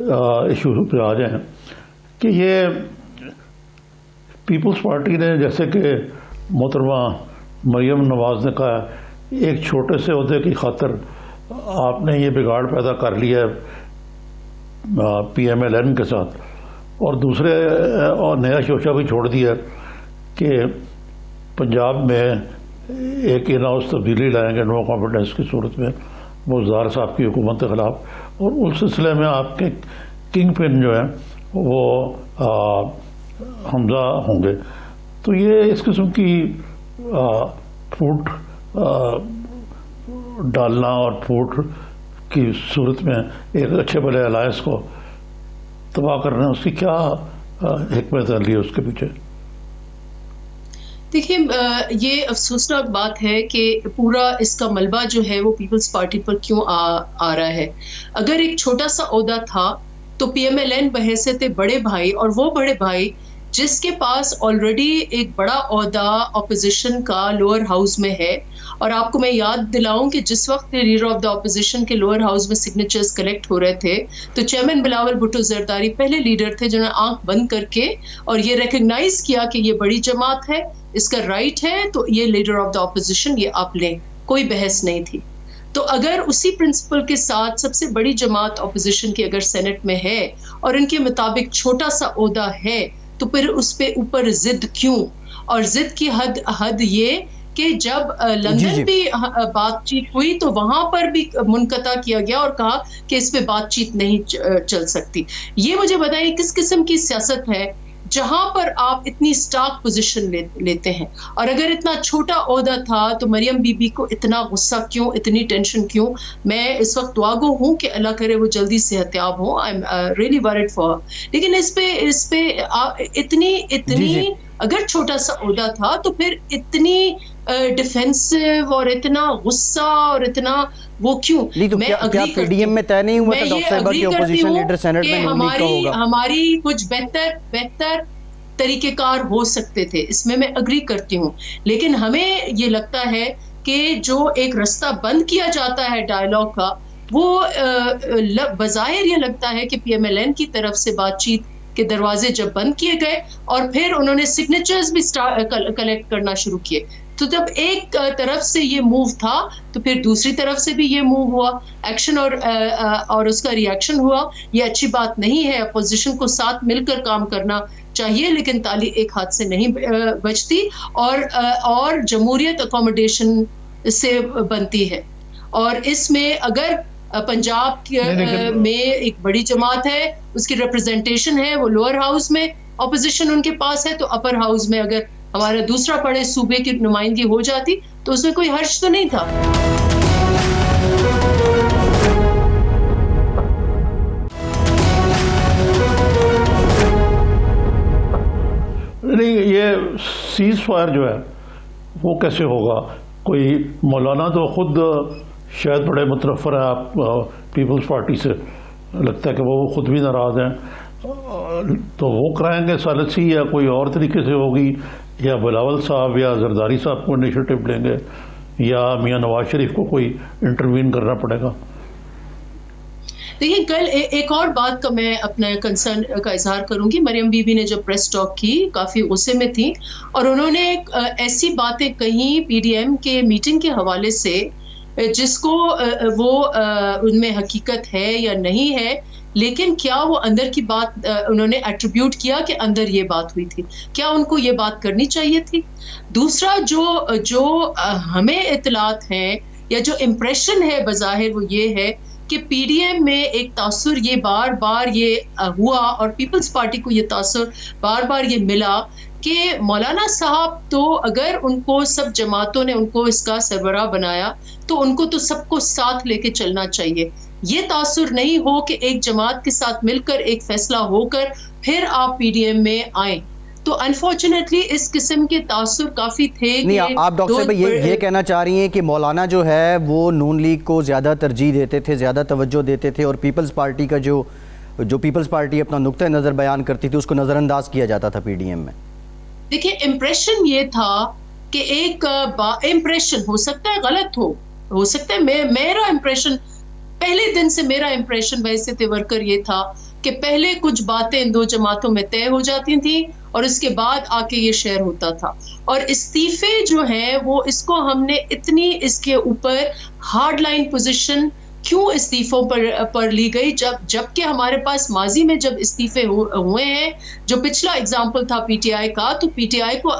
Issue پہ آ جائیں کہ یہ پیپلز پارٹی نے جیسے کہ محترمہ مریم نواز نے کہا ایک چھوٹے سے عہدے کی خاطر آپ نے یہ بگاڑ پیدا کر لیا ہے پی ایم ایل این کے ساتھ، اور دوسرے اور نیا شوشہ بھی چھوڑ دیا کہ پنجاب میں ایک ان ہاؤس تبدیلی لائیں گے نو کانفیڈنس کی صورت میں مزدار صاحب کی حکومت کے خلاف، اور اس سلسلے میں آپ کے کنگ پن جو ہیں وہ حمزہ ہوں گے. تو یہ اس قسم کی پھوٹ ڈالنا اور پھوٹ کی صورت میں ایک اچھے بھلے الائنس کو تباہ کرنا، اس کی کیا حکمت عملی ہے اس کے پیچھے؟ دیکھیے یہ افسوسناک بات ہے کہ پورا اس کا ملبہ جو ہے وہ پیپلز پارٹی پر کیوں آ رہا ہے. اگر ایک چھوٹا سا عہدہ تھا تو پی ایم ایل این بحیثیت بڑے بھائی، اور وہ بڑے بھائی جس کے پاس آلریڈی ایک بڑا عہدہ اپوزیشن کا لوور ہاؤس میں ہے، اور آپ کو میں یاد دلاؤں کہ جس وقت لیڈر آف دا اپوزیشن کے لوور ہاؤس میں سگنیچرز کلیکٹ ہو رہے تھے تو چیئرمین بلاول بھٹو زرداری پہلے لیڈر تھے جنہوں نے آنکھ بند کر کے اور یہ ریکگنائز کیا کہ یہ بڑی جماعت ہے، اس کا رائٹ ہے، تو یہ لیڈر آف دا اپوزیشن یہ آپ لیں، کوئی بحث نہیں تھی. تو اگر اسی پرنسپل کے ساتھ سب سے بڑی جماعت اپوزیشن کی اگر سینٹ میں ہے اور ان کے مطابق چھوٹا سا عہدہ ہے تو پھر اس پہ اوپر ضد کیوں؟ اور ضد کی حد یہ کہ جب لندن بھی بات چیت ہوئی تو وہاں پر بھی منقطع کیا گیا اور کہا کہ اس پہ بات چیت نہیں چل سکتی. یہ مجھے بتائیے کس قسم کی سیاست ہے جہاں پر آپ اتنی سٹارک پوزیشن لیتے ہیں؟ اور اگر اتنا چھوٹا عہدہ تھا تو مریم بی بی کو اتنا غصہ کیوں، اتنی ٹینشن کیوں؟ میں اس وقت دعا گو ہوں کہ اللہ کرے وہ جلدی صحت یاب ہو. I am really worried for. لیکن اس پہ اتنی اگر چھوٹا سا عہدہ تھا تو پھر اتنی ڈیفینسو اور اتنا غصہ اور اتنا وہ کیوں؟ میں اگری کرتی ہوں، میں یہ اگری کرتی ہوں کہ ہماری کچھ بہتر طریقہ کار ہو سکتے تھے، اس میں اگری کرتی ہوں. لیکن ہمیں یہ لگتا ہے کہ جو ایک رستہ بند کیا جاتا ہے ڈائلاگ کا، وہ بظاہر یہ لگتا ہے کہ پی ایم ایل این کی طرف سے بات چیت کے دروازے جب بند کیے گئے اور پھر انہوں نے سگنیچرز بھی کلیکٹ کرنا شروع کیے، تو جب ایک طرف سے یہ موو تھا تو پھر دوسری طرف سے بھی یہ موو ہوا، ایکشن اور اس کا ری ایکشن ہوا. یہ اچھی بات نہیں ہے. اپوزیشن کو ساتھ مل کر کام کرنا چاہیے، لیکن تالی ایک ہاتھ سے نہیں بجتی، اور جمہوریت اکوموڈیشن سے بنتی ہے. اور اس میں اگر پنجاب میں ایک بڑی جماعت ہے، اس کی ریپرزنٹیشن ہے وہ لوور ہاؤس میں، اپوزیشن ان کے پاس ہے، تو اپر ہاؤس میں اگر ہمارا دوسرا بڑے صوبے کی نمائندگی ہو جاتی تو اس میں کوئی حرج تو نہیں تھا. نہیں، یہ سیز فائر جو ہے وہ کیسے ہوگا؟ کوئی مولانا تو خود شاید بڑے متنفر ہیں آپ پیپلز پارٹی سے، لگتا ہے کہ وہ خود بھی ناراض ہیں، تو وہ کرائیں گے سالسی یا کوئی اور طریقے سے ہوگی، یا بلاول صاحب یا زرداری صاحب کو انیشیٹو لیں گے، یا میاں نواز شریف کو کوئی انٹروین کرنا پڑے گا؟ دیکھیں، کل ایک اور بات کا میں اپنا کنسرن کا اظہار کروں گی. مریم بی بی نے جب پریس ٹاک کی کافی غصے میں تھی، اور انہوں نے ایسی باتیں کہیں پی ڈی ایم کے میٹنگ کے حوالے سے جس کو وہ ان میں حقیقت ہے یا نہیں ہے، لیکن کیا وہ اندر کی بات انہوں نے ایٹریبیوٹ کیا کہ اندر یہ بات ہوئی تھی؟ کیا ان کو یہ بات کرنی چاہیے تھی؟ دوسرا جو ہمیں اطلاعات ہیں یا جو امپریشن ہے بظاہر، وہ یہ ہے کہ پی ڈی ایم میں ایک تاثر یہ بار بار یہ ہوا، اور پیپلز پارٹی کو یہ تاثر بار بار یہ ملا کہ مولانا صاحب تو اگر ان کو سب جماعتوں نے ان کو اس کا سربراہ بنایا تو ان کو تو سب کو ساتھ لے کے چلنا چاہیے. یہ تاثر نہیں ہو کہ ایک جماعت کے ساتھ مل کر ایک فیصلہ ہو کر پھر آپ پی ڈی ایم میں آئیں. تو انفارچونیٹلی اس قسم کے تاثر کافی تھے. نہیں، آپ ڈاکٹر صاحب یہ کہنا چاہ رہی ہیں کہ مولانا جو ہے وہ نون لیگ کو زیادہ ترجیح دیتے تھے، زیادہ توجہ دیتے تھے، اور پیپلز پارٹی کا جو پیپلز پارٹی اپنا نقطہ نظر بیان کرتی تھی اس کو نظر انداز کیا جاتا تھا پی ڈی ایم میں؟ دیکھیں، امپریشن یہ تھا کہ ایک امپریشن ہو سکتا ہے غلط ہو سکتا ہے، میرا امپریشن پہلے دن سے میرا امپریشن ویسے تیور کر یہ تھا کہ پہلے کچھ باتیں ان دو جماعتوں میں طے ہو جاتی تھیں اور اس کے بعد آ کے یہ شیئر ہوتا تھا. اور استعفے جو ہیں وہ اس کو ہم نے اتنی اس کے اوپر ہارڈ لائن پوزیشن کیوں استعفوں پر لی گئی جبکہ ہمارے پاس ماضی میں جب استعفے ہوئے ہیں, جو پچھلا اگزامپل تھا پی ٹی آئی کا, تو پی ٹی آئی کو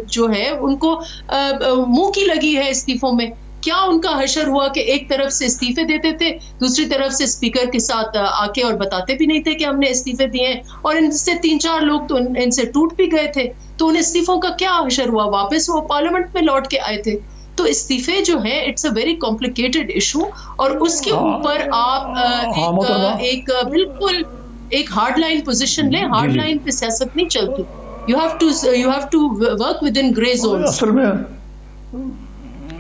جو ہے ان کو منہ کی لگی ہے استعفوں میں. کیا ان کا حشر ہوا کہ ایک طرف سے استعفے دیتے تھے, دوسری طرف سے اسپیکر کے ساتھ آ کے اور بتاتے بھی نہیں تھے کہ ہم نے استعفے دیے ہیں, اور ان سے 3-4 لوگ تو ان سے ٹوٹ بھی گئے تھے. تو ان استعفوں کا کیا حشر ہوا؟ واپس وہ پارلیمنٹ میں لوٹ کے آئے تھے. تو استعفے جو ہیں it's a very complicated issue, اور اس کے اوپر آپ ایک بالکل ایک ہارڈ لائن پوزیشن لیں. ہارڈ لائن پہ سیاست نہیں چلتی. You have to work with in grey zones.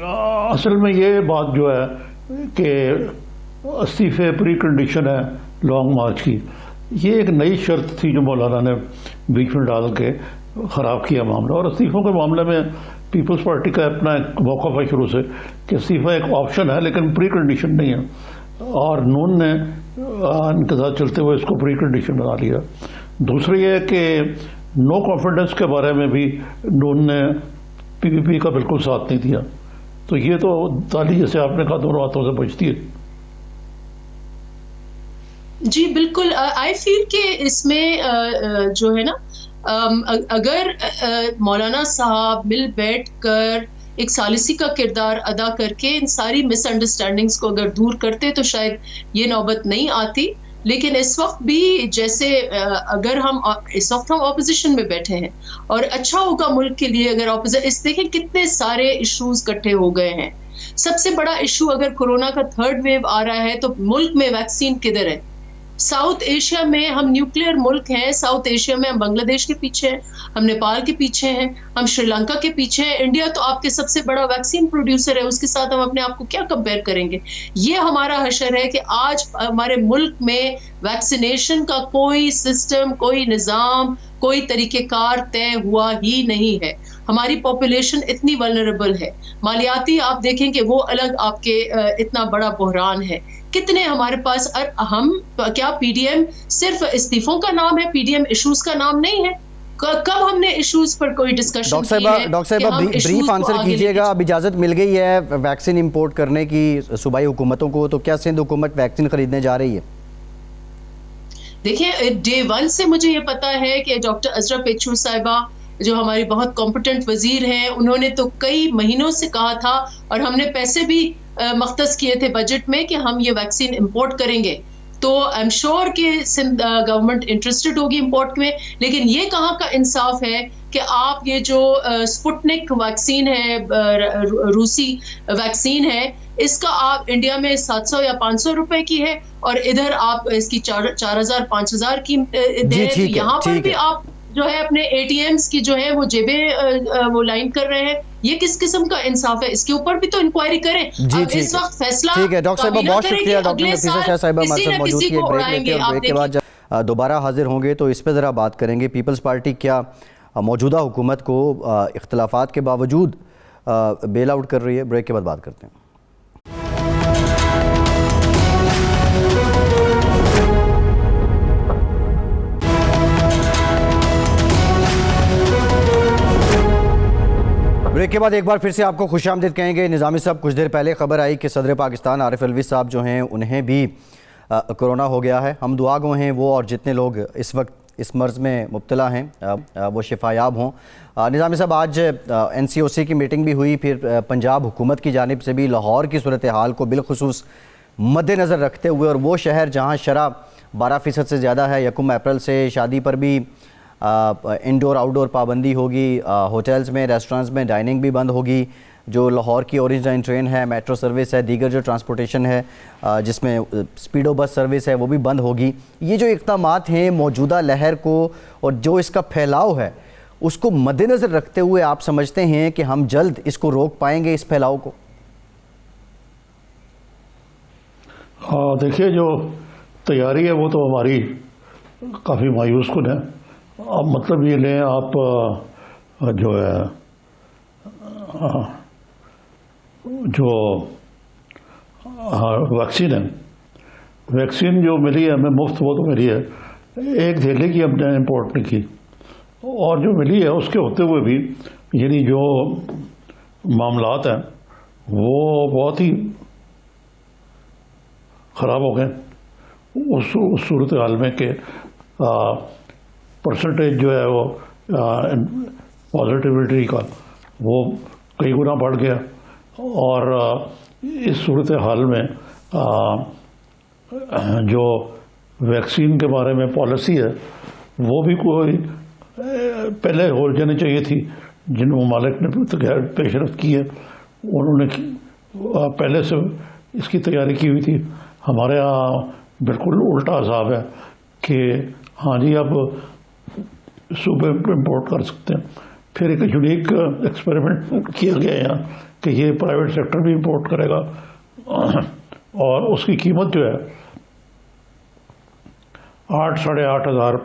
اصل میں یہ بات جو ہے کہ استعفے پری کنڈیشن ہے لانگ مارچ کی, یہ ایک نئی شرط تھی جو مولانا نے بیچ میں ڈال کے خراب کیا معاملہ. اور استعفوں کے معاملے میں پیپلز پارٹی کا اپنا ایک موقف ہے شروع سے کہ استعفا ایک آپشن ہے لیکن پری کنڈیشن نہیں ہے, اور نون نے ان کے ساتھ چلتے ہوئے اس کو پری کنڈیشن بنا لیا. دوسری یہ کہ نو کانفیڈنس کے بارے میں بھی نون نے پی پی پی کا بالکل ساتھ نہیں دیا. تو یہ تو تالی جیسے آپ نے کہا دونوں ہاتھوں سے بجتی ہے. جی بالکل. آئی فیل کہ اس میں جو ہے نا, اگر مولانا صاحب مل بیٹھ کر ایک ثالثی کا کردار ادا کر کے ان ساری مس انڈرسٹینڈنگز کو اگر دور کرتے تو شاید یہ نوبت نہیں آتی. لیکن اس وقت بھی جیسے اگر اس وقت ہم اپوزیشن میں بیٹھے ہیں, اور اچھا ہوگا ملک کے لیے اگر اس دیکھیں کتنے سارے ایشوز کٹھے ہو گئے ہیں. سب سے بڑا ایشو اگر کورونا کا 3rd ویو آ رہا ہے تو ملک میں ویکسین کدھر ہے؟ ساؤتھ ایشیا میں ہم نیوکلیئر ملک ہیں, ساؤتھ ایشیا میں ہم بنگلہ دیش کے پیچھے ہیں, ہم نیپال کے پیچھے ہیں, ہم شری لنکا کے پیچھے ہیں. انڈیا تو آپ کے سب سے بڑا ویکسین پروڈیوسر ہے, اس کے ساتھ ہم اپنے آپ کو کیا کمپیئر کریں گے؟ یہ ہمارا حشر ہے کہ آج ہمارے ملک میں ویکسینیشن کا کوئی سسٹم, کوئی نظام, کوئی طریقہ کار طے ہوا ہی نہیں ہے. ہماری پاپولیشن اتنی ولنریبل ہے. مالیاتی آپ دیکھیں کہ وہ الگ آپ کے اتنا بڑا بحران ہے. کتنے ہمارے پاس, ہم کیا پی ڈی ایم صرف استعفوں کا نام ہے, پی ڈی ایم ایشوز کا نام نہیں ہے؟ کب ہم نے ایشوز پر کوئی ڈسکشن کی ہے؟ ڈاکٹر صاحبہ بریف آنسر کیجئے گا. اب اجازت مل گئی ہے ویکسین امپورٹ کرنے کی صوبائی حکومتوں کو, تو کیا سندھ حکومت ویکسین خریدنے جا رہی ہے؟ دیکھیں Day 1 سے مجھے یہ پتا ہے کہ ڈاکٹر عذرا پیچھو صاحبہ جو ہماری بہت کمپٹنٹ وزیر ہیں, انہوں نے تو کئی مہینوں سے کہا تھا, اور ہم نے پیسے بھی مختص کیے تھے بجٹ میں کہ ہم یہ ویکسین امپورٹ کریں گے. تو آئی ایم شیور کہ سندھ گورنمنٹ انٹرسٹڈ ہوگی امپورٹ میں. لیکن یہ کہاں کا انصاف ہے کہ آپ یہ جو سپوٹنک ویکسین ہے, روسی ویکسین ہے, اس کا آپ انڈیا میں 700 یا 500 روپے کی ہے, اور ادھر آپ اس کی 4,000-5,000 کی دے. تو یہاں پر بھی آپ جو ہے اپنے اے ٹی ایمز کی جو ہے وہ جیبیں وہ لائن کر رہے ہیں. یہ کس قسم کا انصاف ہے؟ اس کے اوپر بھی تو انکوائری کریں. اب اس وقت فیصلہ ٹھیک ہے. ڈاکٹر صاحبہ بہت شکریہ. ڈاکٹر نفیسہ شاہ صاحبہ ہمارے ساتھ موجود تھی. ایک بریک لیتے ہیں, بریک کے بعد جب دوبارہ حاضر ہوں گے تو اس پہ ذرا بات کریں گے. پیپلز پارٹی کیا موجودہ حکومت کو اختلافات کے باوجود بیل آؤٹ کر رہی ہے؟ بریک کے بعد بات کرتے ہیں. بریک کے بعد ایک بار پھر سے آپ کو خوش آمدید کہیں گے. نظامی صاحب, کچھ دیر پہلے خبر آئی کہ صدر پاکستان عارف الوی صاحب جو ہیں انہیں بھی کرونا ہو گیا ہے. ہم دعا گو ہیں وہ اور جتنے لوگ اس وقت اس مرض میں مبتلا ہیں وہ شفایاب ہوں. نظامی صاحب, آج این سی او سی کی میٹنگ بھی ہوئی, پھر پنجاب حکومت کی جانب سے بھی لاہور کی صورتحال کو بالخصوص مد نظر رکھتے ہوئے, اور وہ شہر جہاں شرح 12% سے زیادہ ہے, 1 اپریل سے شادی پر بھی انڈور آؤٹ ڈور پابندی ہوگی, ہوٹلز میں ریسٹورنٹس میں ڈائننگ بھی بند ہوگی. جو لاہور کی اورنج لائن ٹرین ہے, میٹرو سروس ہے, دیگر جو ٹرانسپورٹیشن ہے جس میں اسپیڈو بس سروس ہے وہ بھی بند ہوگی. یہ جو اقدامات ہیں موجودہ لہر کو اور جو اس کا پھیلاؤ ہے اس کو مد نظر رکھتے ہوئے آپ سمجھتے ہیں کہ ہم جلد اس کو روک پائیں گے, اس پھیلاؤ کو؟ ہاں دیکھیے, جو تیاری ہے وہ تو ہماری کافی مایوس کن ہے. اب مطلب یہ لیں آپ جو ہے جو ویکسین ہے ویکسین جو ملی ہے ہمیں مفت وہ تو ملی ہے، ایک دہلی کی ہم نے امپورٹ نہیں کی، اور جو ملی ہے اس کے ہوتے ہوئے بھی یعنی جو معاملات ہیں وہ بہت ہی خراب ہو گئے اس صورتحال میں کہ پرسنٹیج جو ہے وہ پازیٹیوٹی کا وہ کئی گنا بڑھ گیا، اور اس صورتحال میں جو ویکسین کے بارے میں پالیسی ہے وہ بھی کوئی پہلے ہو جانی چاہیے تھی، جن ممالک نے پیش رفت کی ہے انہوں نے پہلے سے اس کی تیاری کی ہوئی تھی۔ ہمارے ہاں بالکل الٹا حساب ہے کہ ہاں جی اب صوبے امپورٹ کر سکتے ہیں۔ پھر ایک یونیک ایکسپیریمنٹ کیا گیا یہاں کہ یہ پرائیویٹ سیکٹر بھی امپورٹ کرے گا، اور اس کی قیمت جو ہے 8,500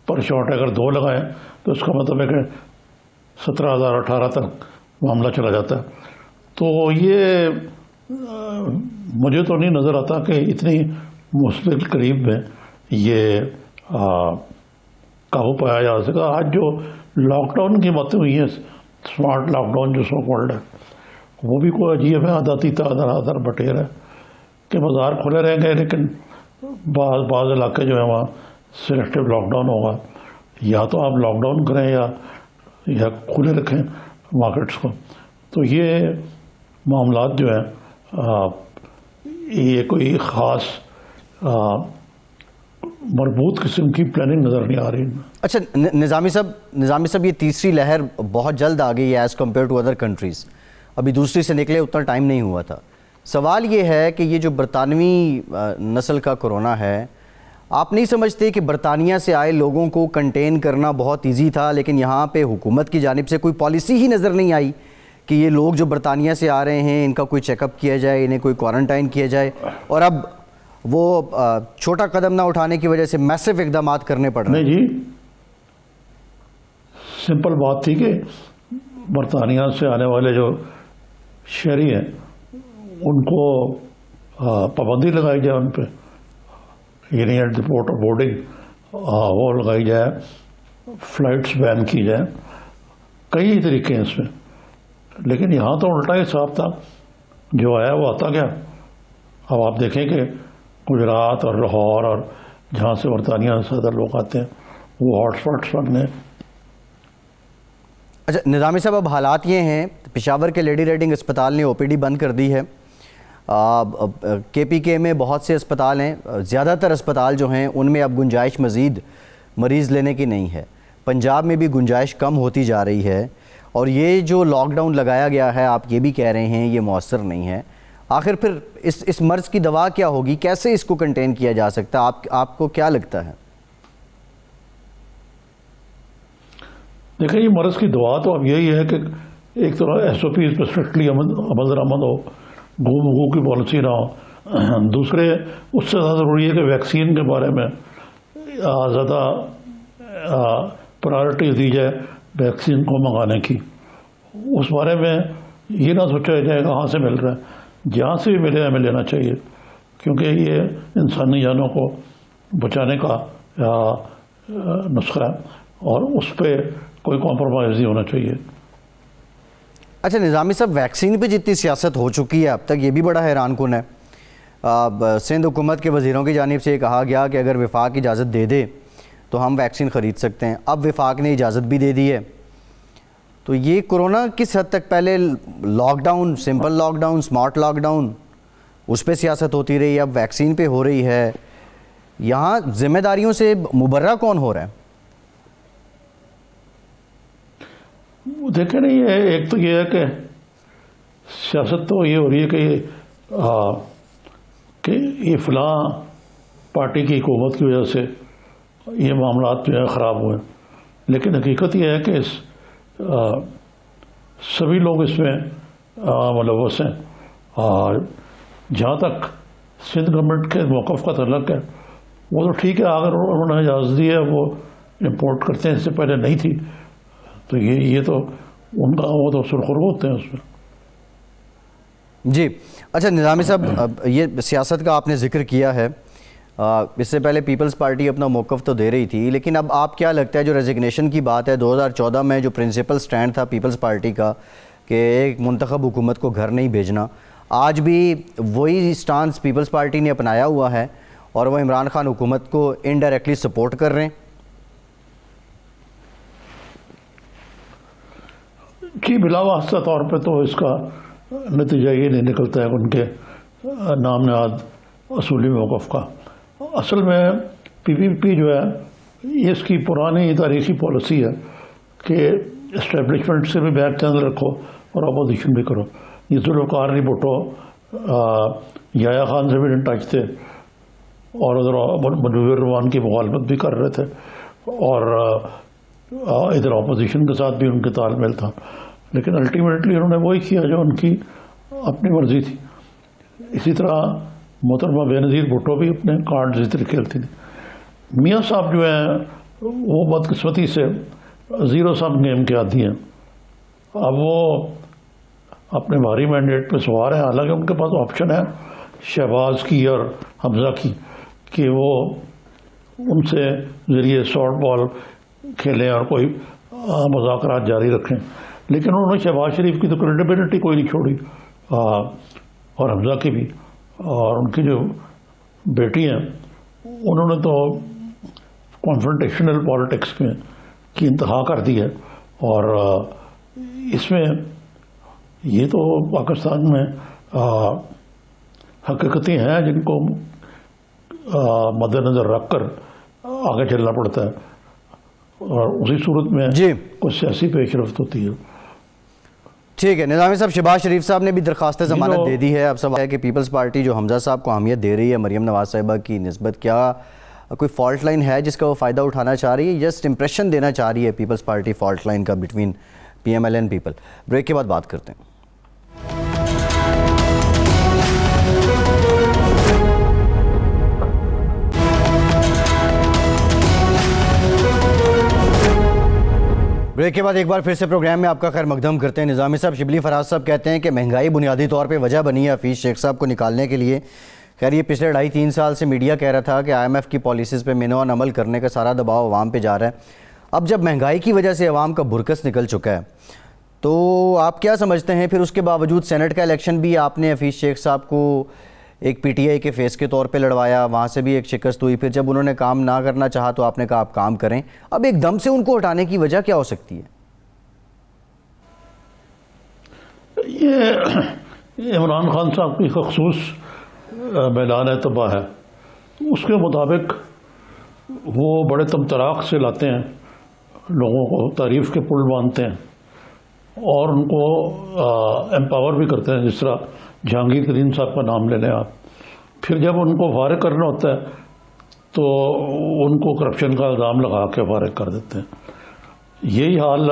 پر شاٹ، اگر 2 لگائیں تو اس کا مطلب ہے کہ 17,000 18 تک معاملہ چلا جاتا ہے۔ تو یہ مجھے تو نہیں نظر آتا کہ اتنی مستقل قریب میں یہ قابو پایا جا سکا۔ آج جو لاک ڈاؤن کی باتیں ہوئی ہیں، اسمارٹ لاک ڈاؤن جو سو کالڈ ہے، وہ بھی کوئی عجیب ہے، آدھا تیتا آدھا بٹیر ہے کہ بازار کھلے رہیں گے لیکن بعض علاقے جو ہیں وہاں سلیکٹیو لاک ڈاؤن ہوگا، یا تو آپ لاک ڈاؤن کریں یا کھلے رکھیں مارکیٹس کو۔ تو یہ معاملات جو ہیں یہ کوئی خاص مربوط قسم کی پلاننگ نظر نہیں آ رہی۔ اچھا نظامی صاحب یہ تیسری لہر بہت جلد آ گئی ہے as compare to other countries, ابھی دوسری سے نکلے اتنا ٹائم نہیں ہوا تھا۔ سوال یہ ہے کہ یہ جو برطانوی نسل کا کرونا ہے، آپ نہیں سمجھتے کہ برطانیہ سے آئے لوگوں کو کنٹین کرنا بہت ایزی تھا، لیکن یہاں پہ حکومت کی جانب سے کوئی پالیسی ہی نظر نہیں آئی کہ یہ لوگ جو برطانیہ سے آ رہے ہیں ان کا کوئی چیک اپ کیا جائے، انہیں کوئی کوارنٹائن کیا جائے، اور اب وہ چھوٹا قدم نہ اٹھانے کی وجہ سے میسو اقدامات کرنے پڑ رہے ہیں؟ نہیں جی، سمپل بات تھی کہ برطانیہ سے آنے والے جو شہری ہیں ان کو پابندی لگائی جائے، ان پہ یعنی at the port of boarding وہ لگائی جائے، فلائٹس بین کی جائیں، کئی طریقے ہیں اس میں۔ لیکن یہاں تو الٹا حساب تھا، جو آیا وہ آتا گیا۔ اب آپ دیکھیں کہ گجرات اور لاہور اور جہاں سے برطانیہ سے زیادہ لوگ آتے ہیں وہ ہاٹ اسپاٹس بن گئے۔ اچھا نظامی صاحب، اب حالات یہ ہیں، پشاور کے لیڈی ریڈنگ اسپتال نے OPD بند کر دی ہے، KPK میں بہت سے اسپتال ہیں، زیادہ تر اسپتال جو ہیں ان میں اب گنجائش مزید مریض لینے کی نہیں ہے، پنجاب میں بھی گنجائش کم ہوتی جا رہی ہے، اور یہ جو لاک ڈاؤن لگایا گیا ہے آپ یہ بھی کہہ رہے ہیں یہ مؤثر نہیں ہے۔ آخر پھر اس مرض کی دوا کیا ہوگی؟ کیسے اس کو کنٹین کیا جا سکتا ہے؟ آپ کو کیا لگتا ہے؟ دیکھیں یہ مرض کی دوا تو اب یہی ہے کہ ایک تو SOPs پہ اسٹرکٹلی عمل درآمد ہو، گو کی پالیسی نہ ہو، دوسرے اس سے زیادہ ضروری ہے کہ ویکسین کے بارے میں زیادہ پرائرٹی دی جائے ویکسین کو منگانے کی۔ اس بارے میں یہ نہ سوچا جائے کہاں سے مل رہا ہے، جہاں سے بھی ملے ہمیں لینا چاہیے، کیونکہ یہ انسانی جانوں کو بچانے کا نسخہ ہے اور اس پہ کوئی کمپرومائز نہیں ہونا چاہیے۔ اچھا نظامی صاحب، ویکسین پہ جتنی سیاست ہو چکی ہے اب تک، یہ بھی بڑا حیران کن ہے۔ سندھ حکومت کے وزیروں کی جانب سے یہ کہا گیا کہ اگر وفاق اجازت دے دے تو ہم ویکسین خرید سکتے ہیں، اب وفاق نے اجازت بھی دے دی ہے، تو یہ کرونا کس حد تک، پہلے lockdown, simple lockdown, smart lockdown, اس پہ سیاست ہوتی رہی، اب ویکسین پہ ہو رہی ہے، یہاں ذمہ داریوں سے مبرہ کون ہو رہا ہے؟ دیکھیں نہیں، ایک تو یہ ہے کہ سیاست تو یہ ہو رہی ہے کہ یہ فلاں پارٹی کی حکومت کی وجہ سے یہ معاملات جو ہے خراب ہوئے، لیکن حقیقت یہ ہے کہ سبھی لوگ اس میں ملوث ہیں، اور جہاں تک سندھ گورنمنٹ کے موقف کا تعلق ہے وہ تو ٹھیک ہے، اگر انہوں نے اجازت دی ہے وہ امپورٹ کرتے ہیں، اس سے پہلے نہیں تھی، تو یہ تو ان کا وہ تو سرخرو ہوتے ہیں اس میں۔ جی اچھا نظامی صاحب، یہ سیاست کا آپ نے ذکر کیا ہے، اس سے پہلے پیپلز پارٹی اپنا موقف تو دے رہی تھی، لیکن اب آپ کیا لگتا ہے جو ریزگنیشن کی بات ہے 2014 میں جو پرنسپل سٹینڈ تھا پیپلز پارٹی کا کہ ایک منتخب حکومت کو گھر نہیں بھیجنا، آج بھی وہی سٹانس پیپلز پارٹی نے اپنایا ہوا ہے اور وہ عمران خان حکومت کو انڈائریکٹلی سپورٹ کر رہے ہیں؟ جی، بلا واسطہ طور پہ تو اس کا نتیجہ یہ نہیں نکلتا ہے ان کے نام نہاد اصولی موقف کا۔ اصل میں پی پی پی جو ہے یہ اس کی پرانی تاریخی پالیسی ہے کہ اسٹیبلشمنٹ سے بھی بیک چینل رکھو اور اپوزیشن بھی کرو۔ یہ ذوالفقار علی بھٹو یحییٰ خان سے بھی ان ٹچ تھے اور ادھر منویر الرحمان کی مخالفت بھی کر رہے تھے اور ادھر اپوزیشن کے ساتھ بھی ان کے تال میل تھا، لیکن الٹیمیٹلی انہوں نے وہی کیا جو ان کی اپنی مرضی تھی۔ اسی طرح محترمہ بے نظیر بھٹو بھی اپنے کارڈ اس طرح کھیلتی تھی۔ میاں صاحب جو ہیں وہ بدقسمتی سے زیرو سم گیم کے عادی ہیں۔ اب وہ اپنے بھاری مینڈیٹ پہ سوار ہیں، حالانکہ ان کے پاس آپشن ہے شہباز کی اور حمزہ کی کہ وہ ان سے ذریعے شارٹ بال کھیلیں اور کوئی مذاکرات جاری رکھیں، لیکن انہوں نے شہباز شریف کی تو کریڈیبلٹی کوئی نہیں چھوڑی اور حمزہ کی بھی، اور ان کی جو بیٹی ہیں انہوں نے تو کانفرنٹیشنل پالیٹکس میں کی انتہا کر دی ہے۔ اور اس میں یہ تو پاکستان میں حقیقتیں ہیں جن کو مد نظر رکھ کر آگے چلنا پڑتا ہے، اور اسی صورت میں جی کچھ سیاسی پیش رفت ہوتی ہے۔ ٹھیک ہے نظامی صاحب، شہباز شریف صاحب نے بھی درخواست ضمانت دے دی ہے۔ اب سوال ہے کہ پیپلز پارٹی جو حمزہ صاحب کو اہمیت دے رہی ہے مریم نواز صاحبہ کی نسبت، کیا کوئی فالٹ لائن ہے جس کا وہ فائدہ اٹھانا چاہ رہی ہے؟ جسٹ امپریشن دینا چاہ رہی ہے پیپلز پارٹی فالٹ لائن کا between P M L and people? Break کے بعد بات کرتے ہیں۔ بریک کے بعد ایک بار پھر سے پروگرام میں آپ کا خیر مقدم کرتے ہیں۔ نظامی صاحب، شبلی فراز صاحب کہتے ہیں کہ مہنگائی بنیادی طور پہ وجہ بنی ہے حفیظ شیخ صاحب کو نکالنے کے لیے۔ خیر یہ پچھلے 2.5-3 سال سے میڈیا کہہ رہا تھا کہ آئی ایم ایف کی پالیسیز پہ مینوان عمل کرنے کا سارا دباؤ عوام پہ جا رہا ہے۔ اب جب مہنگائی کی وجہ سے عوام کا برکس نکل چکا ہے تو آپ کیا سمجھتے ہیں پھر اس کے باوجود سینٹ کا الیکشن بھی آپ نے حفیظ شیخ صاحب کو ایک پی ٹی آئی کے فیس کے طور پہ لڑوایا، وہاں سے بھی ایک شکست ہوئی، پھر جب انہوں نے کام نہ کرنا چاہا تو آپ نے کہا آپ کام کریں، اب ایک دم سے ان کو ہٹانے کی وجہ کیا ہو سکتی ہے؟ یہ عمران خان صاحب کی خصوص میدان تباہ ہے، اس کے مطابق وہ بڑے تمطراق سے لاتے ہیں، لوگوں کو تعریف کے پل باندھتے ہیں اور ان کو امپاور بھی کرتے ہیں، جس طرح جہانگیر ترین صاحب کا نام لے لیں آپ۔ پھر جب ان کو فارغ کرنا ہوتا ہے تو ان کو کرپشن کا الزام لگا کے فارغ کر دیتے ہیں۔ یہی حال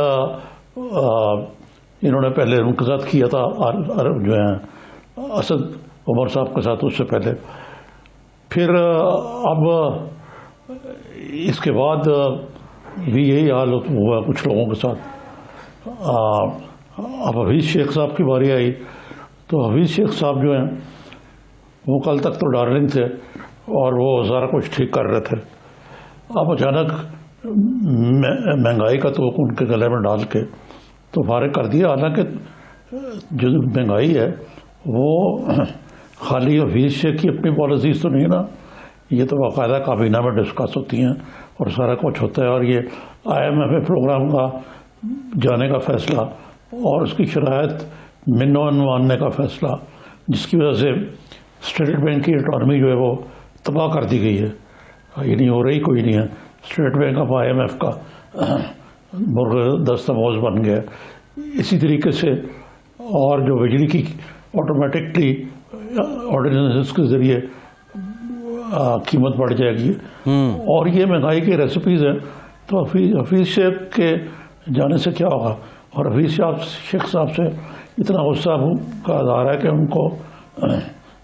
انہوں نے پہلے انقضاض کیا تھا جو ہیں اسد عمر صاحب کے ساتھ، اس سے پہلے۔ پھر اب اس کے بعد بھی یہی حال ہوا کچھ لوگوں کے ساتھ۔ اب حفیظ شیخ صاحب کی باری آئی تو حفیظ شیخ صاحب جو ہیں وہ کل تک تو ڈارلنگ تھے اور وہ سارا کچھ ٹھیک کر رہے تھے، اب اچانک مہنگائی کا توق ان کے گلے میں ڈال کے تو فارغ کر دیا۔ حالانکہ جو مہنگائی ہے وہ خالی حفیظ شیخ کی اپنی پالیسیز تو نہیں نا، یہ تو باقاعدہ کابینہ میں ڈسکس ہوتی ہیں اور سارا کچھ ہوتا ہے، اور یہ آئی ایم ایف پروگرام کا جانے کا فیصلہ اور اس کی شرائط مینوان ماننے کا فیصلہ، جس کی وجہ سے اسٹیٹ بینک کی اکانومی جو ہے وہ تباہ کر دی گئی ہے، یہ نہیں ہو رہی کوئی نہیں ہے۔ State Bank of I M F کا مرغ دست موز بن گیا۔ اسی طریقے سے اور جو بجلی کی آٹومیٹکلی آرڈیننس کے ذریعے قیمت بڑھ جائے گی، اور یہ مہنگائی کی ریسیپیز ہیں، تو حفیظ شیخ کے جانے سے کیا ہوگا؟ اور حفیظ شیخ صاحب سے اتنا غصہ کا اظہار ہے کہ ان کو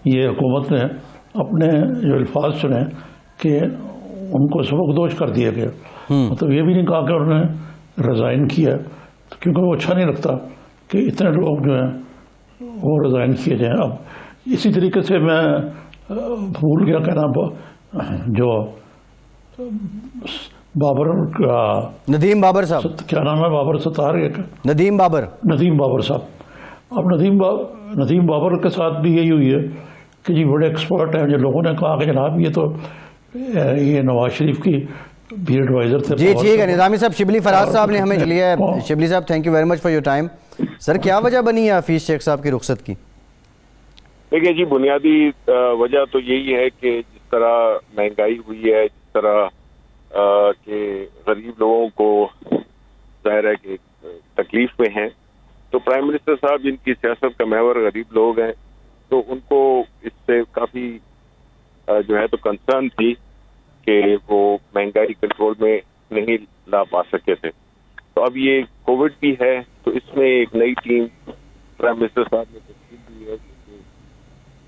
یہ حکومت نے اپنے جو الفاظ سنے کہ ان کو سبکدوش کر دیا گیا، مطلب یہ بھی نہیں کہا کہ انہوں نے ریزائن کیا، کیونکہ وہ اچھا نہیں لگتا کہ اتنے لوگ جو ہیں وہ ریزائن کیے جائیں۔ اب اسی طریقے سے میں بھول گیا کہنا جو بابر کا ندیم بابر صاحب، کیا نام ہے، بابر ستار ہے کیا؟ ندیم بابر، ندیم بابر صاحب. اب ندیم بابر کے ساتھ بھی یہی ہوئی ہے کہ جی بڑے ایکسپرٹ ہیں. جو لوگوں نے کہا کہ جناب یہ تو یہ نواز شریف کی بھی ایڈوائزر تھے. جی ٹھیک ہے نظامی صاحب. شبلی فراز صاحب نے ہمیں لیا ہے. شبلی صاحب thank you very much for your time. Sir کیا وجہ بنی ہے حفیظ شیخ صاحب کی رخصت کی؟ دیکھیں جی، بنیادی وجہ تو یہی ہے کہ جس طرح مہنگائی ہوئی ہے، جس طرح کہ غریب لوگوں کو ظاہر ہے کہ تکلیف میں ہیں، تو پرائم منسٹر صاحب جن کی سیاست کا محور غریب لوگ ہیں، تو ان کو اس سے کافی جو ہے تو کنسرن تھی کہ وہ مہنگائی کنٹرول میں نہیں لا پا سکے تھے. تو اب یہ کووڈ بھی ہے، تو اس میں ایک نئی ٹیم پرائم منسٹر صاحب نے تشکیل دی ہے جو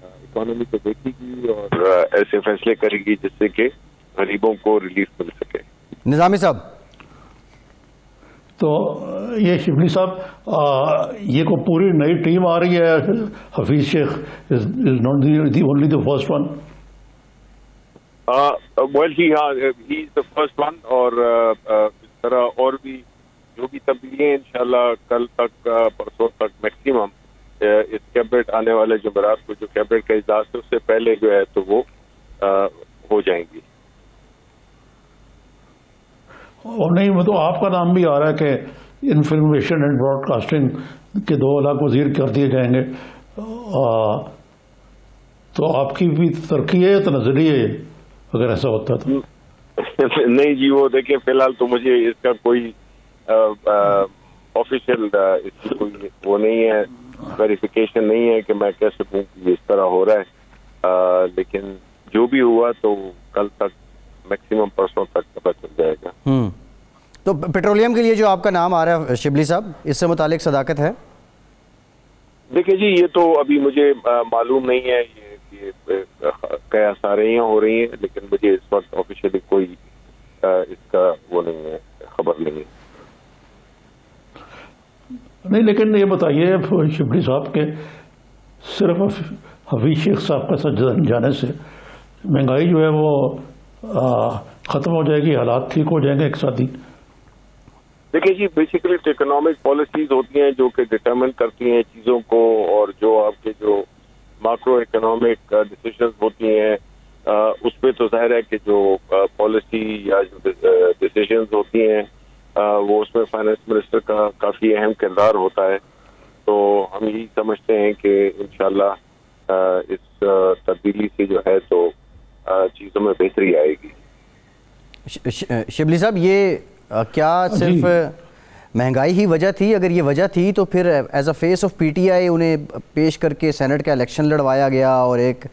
اکانومی کو دیکھے گی اور ایسے فیصلے کرے گی جس سے کہ غریبوں کو ریلیف مل سکے. نظامی صاحب تو یہ شبلی صاحب یہ کو پوری نئی ٹیم آ رہی ہے. Hafeez Shaikh is not the only the first one. Well جی ہاں، he is the first one. اور اس طرح اور بھی جو بھی تبدیلیاں انشاءاللہ کل تک پرسوں تک میکسیمم اس کیبنٹ آنے والے جمعرات کو جو کیبنٹ کا اجلاس ہے اس سے پہلے جو ہے تو وہ ہو جائیں گی. اور نہیں وہ تو آپ کا نام بھی آ رہا ہے کہ انفارمیشن اینڈ براڈ کاسٹنگ کے 2 الگ وزیر کر دیے جائیں گے. تو آپ کی بھی ترقی ہے تو نظری ہے اگر ایسا ہوتا تو؟ نہیں جی، وہ دیکھیں فی الحال تو مجھے اس کا کوئی آفیشیل اس کی کوئی وہ نہیں ہے، ویریفیکیشن نہیں ہے کہ میں کہہ سکوں کہ اس طرح ہو رہا ہے. لیکن جو بھی ہوا تو کل تک میکسیمم پرسوں تک پتہ چل جائے گا. تو پیٹرولیم کے لیے جو آپ کا نام آ رہا ہے شبلی صاحب، اس سے متعلق صداقت ہے؟ دیکھیں جی، یہ تو ابھی مجھے معلوم نہیں ہے یہ کیا ساریاں ہو رہی ہیں، لیکن مجھے اس وقت آفیشیلی کوئی اس کا وہ نہیں ہے، خبر نہیں ہے. نہیں لیکن یہ بتائیے شبلی صاحب کے صرف حفیظ شیخ صاحب کا ساتھ جانے سے مہنگائی جو ہے وہ ختم ہو جائے گی، حالات ٹھیک ہو جائیں گے اقتصادی؟ دیکھیں جی، بیسیکلی اکنامک پالیسیز ہوتی ہیں جو کہ ڈٹرمن کرتی ہیں چیزوں کو، اور جو آپ کے جو ماکرو اکنامک ڈیسیژنز ہوتی ہیں اس پہ تو ظاہر ہے کہ جو پالیسی یا جو ڈیسیژنز ہوتی ہیں وہ اس میں فائنانس منسٹر کا کافی اہم کردار ہوتا ہے. تو ہم یہی سمجھتے ہیں کہ انشاءاللہ اس تبدیلی سے جو ہے تو چیزوں میں بہتری آئے گی. شبلی صاحب یہ کیا صرف مہنگائی ہی وجہ تھی؟ اگر یہ وجہ تھی تو پھر as a face of P T I انہیں پیش کر کے سینٹ کا الیکشن لڑوایا گیا اور ایک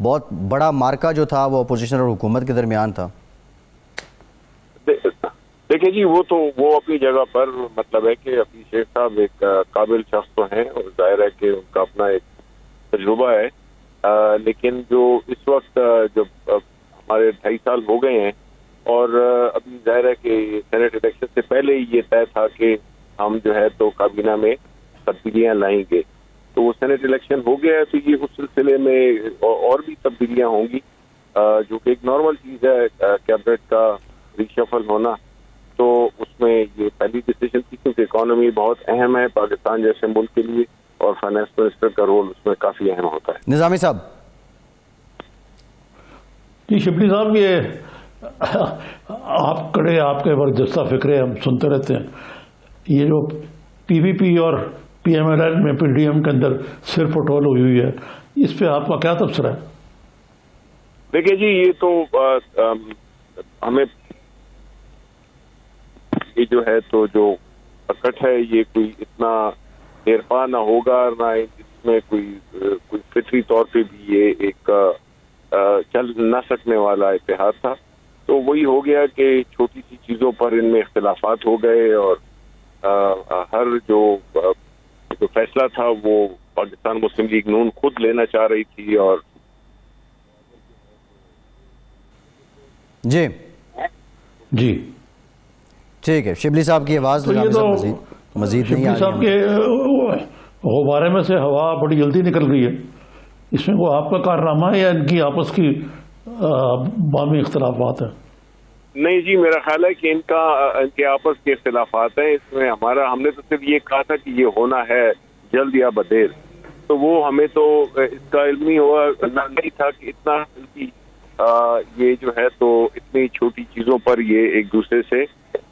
بہت بڑا مارکا جو تھا وہ اپوزیشن اور حکومت کے درمیان تھا. دیکھیں جی، وہ اپنی جگہ پر مطلب ہے کہ حفیظ شیخ صاحب ایک قابل شخص تو ہیں اور ظاہر ہے کہ ان کا اپنا ایک تجربہ ہے. لیکن جو اس وقت جب ہمارے 2.5 سال ہو گئے ہیں اور ابھی ظاہر ہے کہ سینٹ الیکشن سے پہلے ہی یہ طے تھا کہ ہم جو ہے تو کابینہ میں تبدیلیاں لائیں گے. تو وہ سینٹ الیکشن ہو گیا ہے، تو یہ اس سلسلے میں اور بھی تبدیلیاں ہوں گی جو کہ ایک نارمل چیز ہے کیبنٹ کا ریشفل ہونا. تو اس میں یہ پہلی ڈیسیژن تھی کیونکہ اکانومی بہت اہم ہے پاکستان جیسے ملک کے لیے اور فائنانس منسٹر کا رول اس میں کافی اہم ہوتا ہے. نظامی صاحب جی شبلی صاحب، یہ آپ کڑے آپ کے برجستہ فکرے ہم سنتے رہتے ہیں. یہ جو پی وی پی اور پی ایم ایل این میں پی ڈی ایم کے اندر صرف پٹول ہوئی ہے، اس پہ آپ کا کیا تبصرہ ہے؟ دیکھیں جی، یہ تو ہمیں یہ جو ہے تو جو اکٹ ہے یہ کوئی اتنا دیر پا نہ ہوگا، نہ اس میں کوئی فطری طور پہ بھی یہ ایک چل نہ سکنے والا اتحاد تھا. تو وہی ہو گیا کہ چھوٹی سی چیزوں پر ان میں اختلافات ہو گئے اور ہر جو فیصلہ تھا وہ پاکستان مسلم لیگ نون خود لینا چاہ رہی تھی. اور جی ٹھیک ہے، شبلی صاحب کی آواز مزید نہیں آ شبلی صاحب کے غبارے میں سے ہوا بڑی جلدی نکل گئی ہے. اس میں وہ آپ کا کارنامہ ہے یا ان کی آپس کی بامی اختلافات ہیں؟ نہیں جی، میرا خیال ہے کہ ان کے آپس کے اختلافات ہیں. اس میں ہم نے تو صرف یہ کہا تھا کہ یہ ہونا ہے جلد یا بدیر، تو وہ ہمیں تو اس کا علم نہیں تھا کہ اتنا یہ جو ہے تو اتنی چھوٹی چیزوں پر یہ ایک دوسرے سے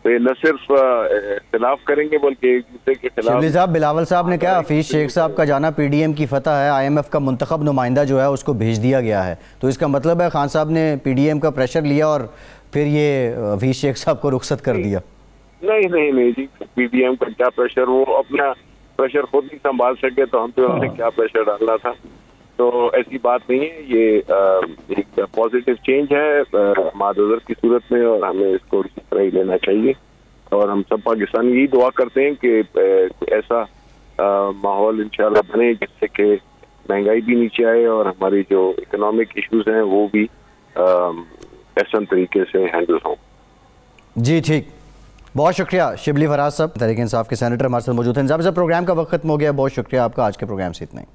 نہ صرف اختلاف کریں گے بلکہ ایک دوسرے کے خلاف. شبلی صاحب، بلاول صاحب نے کہا حفیظ شیخ صاحب کا جانا پی ڈی ایم کی فتح ہے، آئی ایم ایف کا منتخب نمائندہ جو ہے اس کو بھیج دیا گیا ہے، تو اس کا مطلب ہے خان صاحب نے پی ڈی ایم کا پریشر لیا اور پھر یہ حفیظ شیخ صاحب کو رخصت کر دیا؟ نہیں جی، پی ڈی ایم کا کیا پریشر، وہ اپنا پریشر خود نہیں سنبھال سکے تو ہم پہ انہوں نے کیا پریشر ڈالنا تھا. تو ایسی بات نہیں ہے، یہ ایک پازیٹیو چینج ہے مادر کی صورت میں، اور ہمیں اس کو اسی طرح ہی لینا چاہیے. اور ہم سب پاکستانی یہی دعا کرتے ہیں کہ ایسا ماحول انشاءاللہ بنے جس سے کہ مہنگائی بھی نیچے آئے اور ہماری جو اکنامک ایشوز ہیں وہ بھی احسن طریقے سے ہینڈل ہوں. جی ٹھیک، بہت شکریہ شبلی فراز صاحب، تحریک انصاف کے سینیٹر ہمارے ساتھ موجود ہیں. نظام صاحب، پروگرام کا وقت ختم ہو گیا، بہت شکریہ آپ کا. آج کے پروگرام سے اتنا ہی.